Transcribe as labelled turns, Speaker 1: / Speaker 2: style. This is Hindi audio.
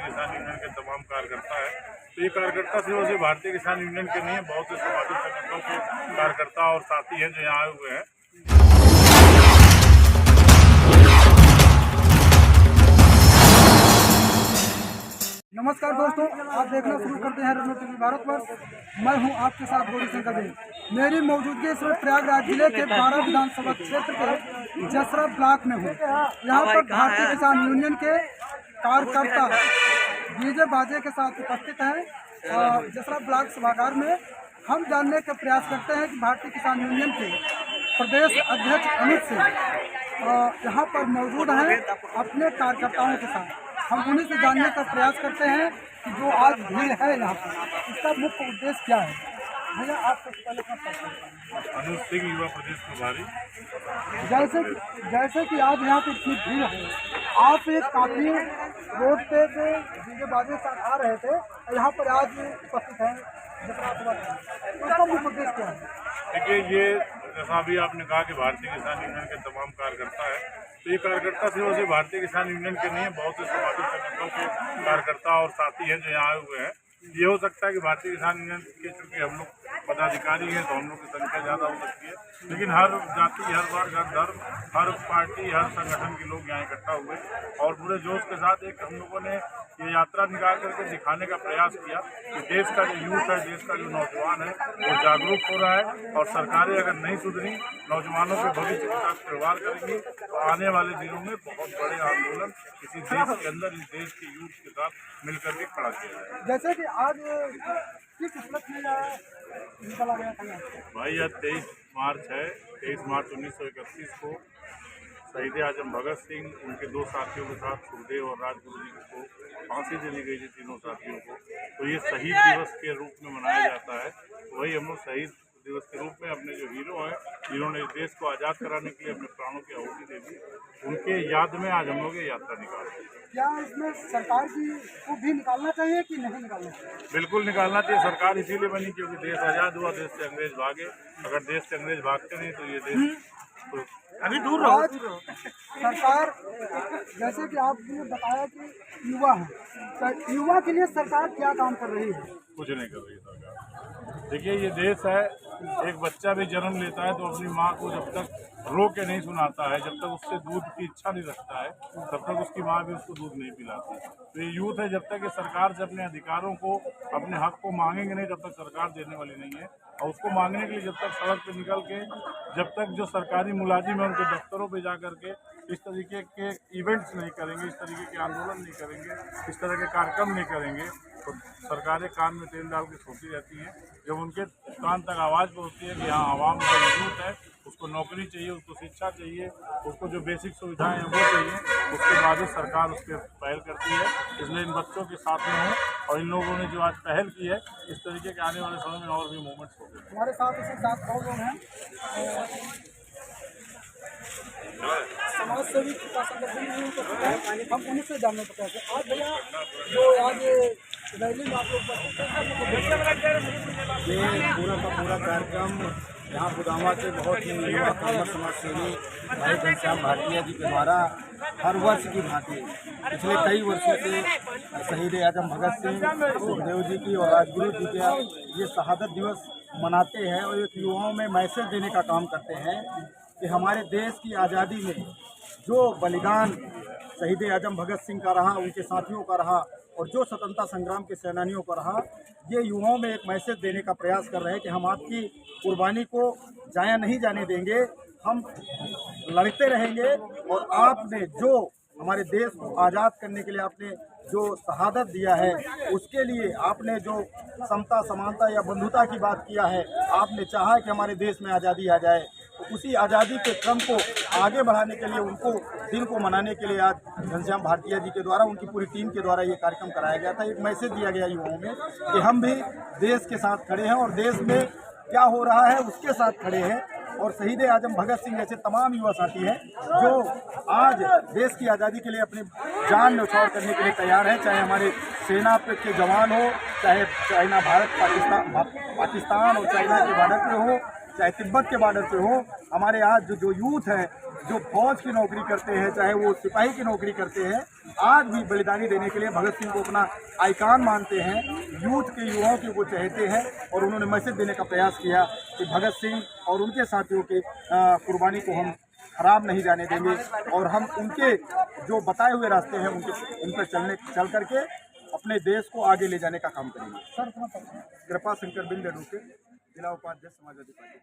Speaker 1: किसान यूनियन के तमाम कार्यकर्ता है। तो ये कार्यकर्ता सिर्फ सिर्फ भारतीय किसान यूनियन के नहीं है, बहुत से सामाजिक संगठनों के कार्यकर्ता और साथी हैं जो यहाँ आए हुए हैं।
Speaker 2: नमस्कार दोस्तों, आप देखना शुरू करते हैं रत्न टीवी भारतवर्ष। मैं हूं आपके साथ गौरी शंकर देव। मेरी मौजूदगी इस वक्त प्रयागराज जिले के 12 विधानसभा क्षेत्र के जसरा ब्लॉक में हूं। यहां पर भारतीय किसान यूनियन के कार्यकर्ता डीजे बाजे के साथ उपस्थित हैं। जसरा ब्लॉक सभागार में हम जानने का प्रयास करते हैं कि भारतीय किसान यूनियन के प्रदेश अध्यक्ष अमित सिंह यहाँ पर मौजूद हैं अपने कार्यकर्ताओं के साथ। हम उन्हीं से जानने का प्रयास करते हैं कि जो आज भीड़ है यहाँ पर, इसका मुख्य उद्देश्य क्या है। भैया आप सबसे पहले
Speaker 1: अनुज सिंह, युवा प्रदेश प्रभारी।
Speaker 2: जैसे कि आज यहाँ पे इतनी भीड़ है, आप एक काफी रोड पे से डीजे बाजे साथ आ रहे थे, यहाँ पर आज उपस्थित हैं तो उसका मुख्य उद्देश्य क्या है।
Speaker 1: देखिए, ये जैसा अभी आपने कहा कि भारतीय किसान यूनियन के तमाम कार्यकर्ता है, तो ये कार्यकर्ता सिर्फ सिर्फ भारतीय किसान यूनियन के नहीं है, बहुत से सामाजिक संगठनों के कार्यकर्ता और साथी हैं जो यहाँ आए हुए हैं। ये हो सकता है कि भारतीय किसान यूनियन के चूँकि हम लोग पदाधिकारी हैं तो हम लोग की संख्या ज़्यादा हो सकती है, लेकिन हर जाति, हर वर्ग, हर धर्म, हर पार्टी, हर संगठन के लोग यहाँ इकट्ठा हुए और पूरे जोश के साथ एक हम लोगों ने ये यात्रा निकाल करके दिखाने का प्रयास किया कि देश का जो यूथ है, देश का जो नौजवान है, वो जागरूक हो रहा है और सरकारें अगर नहीं सुधरी, नौजवानों के भविष्य के साथ खिलवाड़ करेंगी तो आने वाले दिनों में बहुत बड़े आंदोलन इसी देश के अंदर, इस देश के यूथ के साथ मिलकर के खड़ा किया जाए।
Speaker 2: जैसे कि आज किस उपलक्ष्य में निकला गया था
Speaker 1: भाई, आज 23 मार्च है। 23 मार्च 1931 को शहीद आजम भगत सिंह, उनके दो साथियों के साथ सुखदेव और राजगुरु जी को फांसी देनी गई थी, तीनों साथियों को। तो ये शहीद दिवस के रूप में मनाया जाता है। तो वही हम लोग शहीद दिवस के रूप में अपने जो हीरो हैं, जिन्होंने इस देश को आज़ाद कराने के लिए अपने प्राणों की आहुति दे दी, उनके याद में आज हम लोग ये यात्रा निकाल रहे हैं।
Speaker 2: क्या इसमें सरकार को भी निकालना चाहिए कि नहीं निकालना चाहिए? बिल्कुल
Speaker 1: निकालना चाहिए। सरकार इसीलिए बनी क्योंकि देश आज़ाद हुआ, देश से अंग्रेज भागे। अगर देश से अंग्रेज भागते नहीं तो ये देश तो
Speaker 2: अभी दूर रहो। सरकार, जैसे कि आपने बताया कि युवा है, तो युवा के लिए सरकार क्या काम कर रही है?
Speaker 1: कुछ नहीं कर रही सरकार। देखिए, ये देश है, एक बच्चा भी जन्म लेता है तो अपनी माँ को जब तक रो के नहीं सुनाता है, जब तक उससे दूध की इच्छा नहीं रखता है, तब तक उसकी माँ भी उसको दूध नहीं पिलाती। तो ये यूथ है, जब तक ये सरकार से अपने अधिकारों को, अपने हक को मांगेंगे नहीं, तब तक सरकार देने वाली नहीं है। और उसको मांगने के लिए जब तक सड़क पे निकल के, जब तक जो सरकारी मुलाजिम है उनके दफ्तरों पे जा करके इस तरीके के इवेंट्स नहीं करेंगे, इस तरीके के आंदोलन नहीं करेंगे, इस तरह के कार्यक्रम नहीं करेंगे, तो सरकारें कान में तेल डाल के सोती रहती हैं। जब उनके कान तक आवाज़ पहुँचती है कि यहाँ आवाम का यूथ है, उसको नौकरी चाहिए, उसको शिक्षा चाहिए, उसको जो बेसिक सुविधाएं हैं वो चाहिए, उसके बाद ही सरकार उस पर पहल करती है। इसलिए इन बच्चों के साथ में हूँ और इन लोगों ने जो आज पहल की है, इस तरीके के आने वाले समय में और भी मूवमेंट्स होंगे।
Speaker 2: हमारे साथ इसी साथ और लोग हैं, समाज सेवी हम उन्हीं से जानने को चाहते हैं। आज भैया, जो आज रैली में आप लोग
Speaker 3: ये पूरा का पूरा कार्यक्रम यहाँ बुदामा के बहुत ही युवा कल्याण समाज सेवी भाई घनश्याम भाटिया जी के द्वारा हर वर्ष की भांति पिछले कई वर्षों से शहीद आजम भगत सिंह, सुखदेव जी की और राजगुरु जी का ये शहादत दिवस मनाते हैं और एक युवाओं में मैसेज देने का काम करते हैं कि हमारे देश की आज़ादी में जो बलिदान शहीद आजम भगत सिंह का रहा, उनके साथियों का रहा और जो स्वतंत्रता संग्राम के सेनानियों का रहा, ये युवाओं में एक मैसेज देने का प्रयास कर रहे हैं कि हम आपकी कुर्बानी को जाया नहीं जाने देंगे, हम लड़ते रहेंगे और आपने जो हमारे देश को आज़ाद करने के लिए आपने जो शहादत दिया है, उसके लिए आपने जो समता, समानता या बंधुता की बात किया है, आपने चाहा कि हमारे देश में आज़ादी आ जाए, तो उसी आज़ादी के क्रम को आगे बढ़ाने के लिए, उनको दिन को मनाने के लिए आज घनश्याम भाटिया जी के द्वारा, उनकी पूरी टीम के द्वारा ये कार्यक्रम कराया गया था। एक मैसेज दिया गया युवाओं में कि हम भी देश के साथ खड़े हैं और देश में क्या हो रहा है उसके साथ खड़े हैं। और शहीद आजम भगत सिंह जैसे तमाम युवा साथी हैं जो आज देश की आज़ादी के लिए अपनी जान न्यौछावर करने के लिए तैयार हैं, चाहे हमारे सेना के जवान हो, चाहे चाइना भारत पाकिस्तान और चाइना के बॉर्डर पे हो, चाहे तिब्बत के बॉर्डर पे हो, हमारे यहाँ जो यूथ है, जो फौज की नौकरी करते हैं, चाहे वो सिपाही की नौकरी करते हैं, आज भी बलिदानी देने के लिए भगत सिंह को अपना आइकान मानते हैं। यूथ के युवाओं की वो चाहते हैं और उन्होंने मैसेज देने का प्रयास किया कि भगत सिंह और उनके साथियों के कुर्बानी को हम खराब नहीं जाने देंगे और हम उनके जो बताए हुए रास्ते हैं उन पर चल करके अपने देश को आगे ले जाने का काम करेंगे। कृपा शंकर बिंद, जिला उपाध्यक्ष समाजवादी पार्टी।